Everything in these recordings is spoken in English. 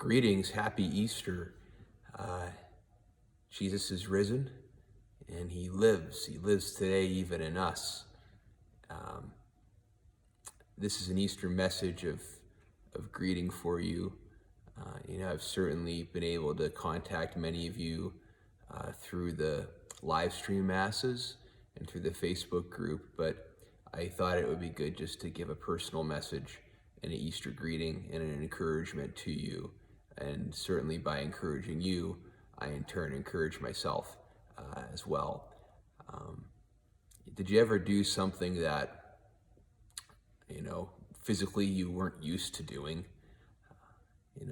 Greetings, happy Easter. Jesus is risen and he lives. He lives today even in us. Um, this is an Easter message of greeting for you. I've certainly been able to contact many of you through the live stream masses and through the Facebook group, but I thought it would be good just to give a personal message and an Easter greeting and an encouragement to you. And certainly by encouraging you, I in turn encourage myself as well. Did you ever do something that, physically you weren't used to doing?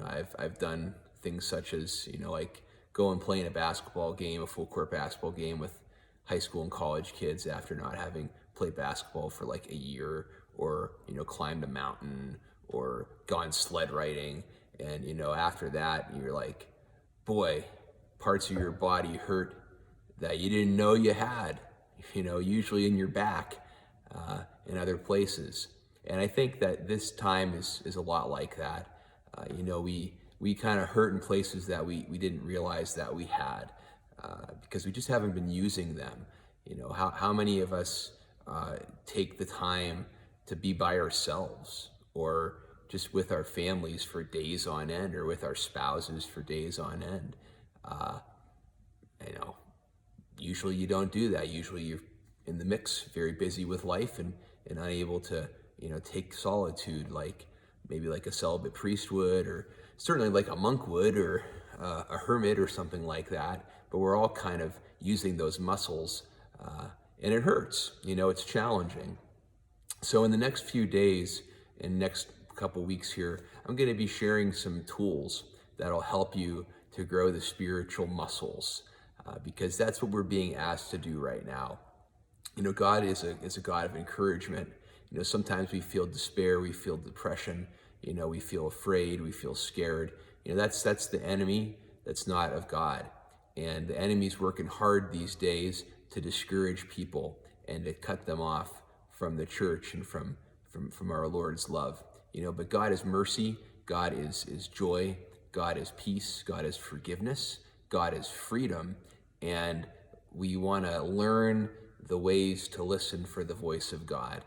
I've done things such as, like go and play in a basketball game, a full court basketball game with high school and college kids after not having played basketball for like a year, or, climbed a mountain or gone sled riding. And, after that, you're like, boy, parts of your body hurt that you didn't know you had, usually in your back and other places. And I think that this time is a lot like that. We kind of hurt in places that we didn't realize that we had because we just haven't been using them. How many of us take the time to be by ourselves, or just with our families for days on end, or with our spouses for days on end? Usually you don't do that. Usually you're in the mix, very busy with life, and unable to, take solitude like maybe like a celibate priest would, or certainly like a monk would, or a hermit or something like that. But we're all kind of using those muscles, and it hurts, it's challenging. So in the next few days and next couple weeks here, I'm going to be sharing some tools that'll help you to grow the spiritual muscles, because that's what we're being asked to do right now. God is a God of encouragement. Sometimes we feel despair, we feel depression, we feel afraid, we feel scared. That's the enemy. That's not of God. And the enemy's working hard these days to discourage people and to cut them off from the church and from our Lord's love. But God is mercy, God is joy, God is peace, God is forgiveness, God is freedom. And we want to learn the ways to listen for the voice of God,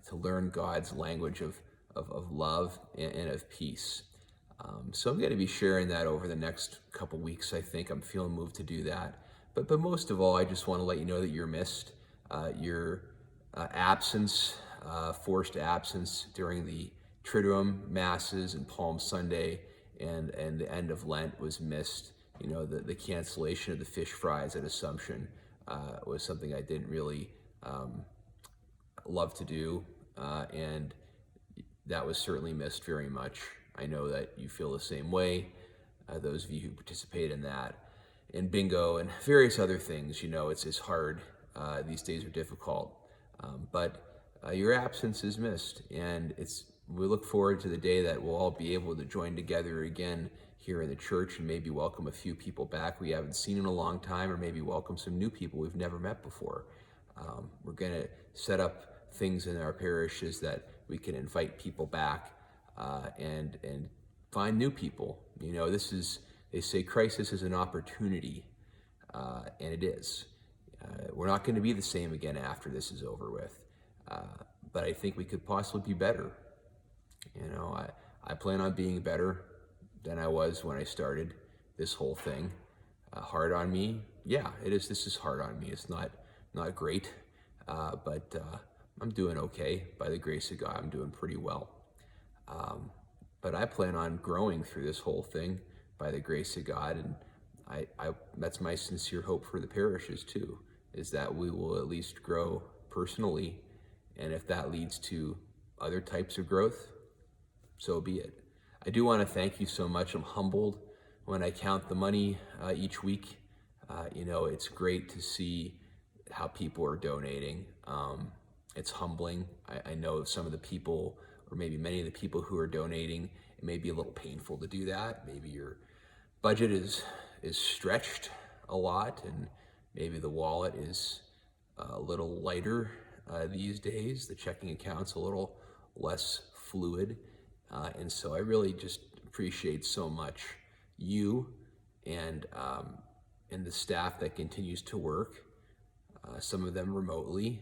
to learn God's language of love and of peace. So I'm going to be sharing that over the next couple weeks. I think I'm feeling moved to do that. But most of all, I just want to let you know that you're missed. Your absence, forced absence during the Triduum Masses and Palm Sunday and the end of Lent was missed. The cancellation of the fish fries at Assumption was something I didn't really love to do, and that was certainly missed very much. I know that you feel the same way, those of you who participate in that, and bingo and various other things. It's hard. These days are difficult, but your absence is missed, and we look forward to the day that we'll all be able to join together again here in the church and maybe welcome a few people back we haven't seen in a long time, or maybe welcome some new people we've never met before. We're going to set up things in our parishes that we can invite people back and find new people. They say crisis is an opportunity, and it is. We're not going to be the same again after this is over with, but I think we could possibly be better. I plan on being better than I was when I started this whole thing. Hard on me? Yeah, it is. This is hard on me. It's not great, but I'm doing okay. By the grace of God, I'm doing pretty well. But I plan on growing through this whole thing by the grace of God, and I that's my sincere hope for the parishes too, is that we will at least grow personally, and if that leads to other types of growth, so be it. I do want to thank you so much. I'm humbled when I count the money each week. It's great to see how people are donating. It's humbling. I know some of the people, or maybe many of the people who are donating, it may be a little painful to do that. Maybe your budget is stretched a lot, and maybe the wallet is a little lighter these days. The checking account's a little less fluid. And so I really just appreciate so much you and the staff that continues to work, some of them remotely.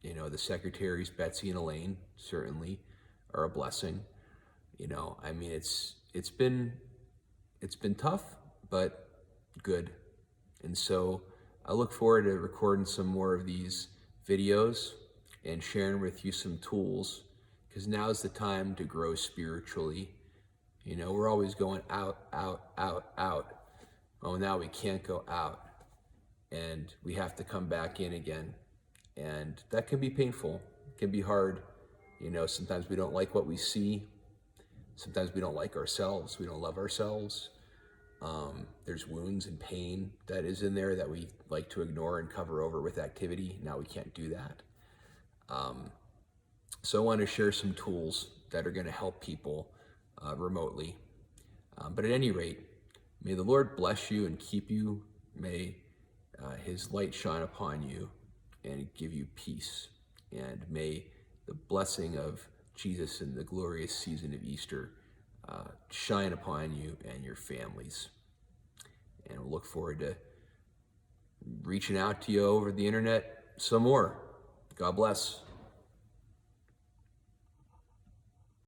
The secretaries, Betsy and Elaine, certainly are a blessing. I mean, it's been tough, but good. And so I look forward to recording some more of these videos and sharing with you some tools, because now's the time to grow spiritually. We're always going out, out, out, out. Oh, now we can't go out, and we have to come back in again. And that can be painful, it can be hard. Sometimes we don't like what we see. Sometimes we don't like ourselves. We don't love ourselves. There's wounds and pain that is in there that we like to ignore and cover over with activity. Now we can't do that. So I want to share some tools that are going to help people remotely. But at any rate, may the Lord bless you and keep you. May his light shine upon you and give you peace. And may the blessing of Jesus in the glorious season of Easter shine upon you and your families. And we'll look forward to reaching out to you over the internet some more. God bless.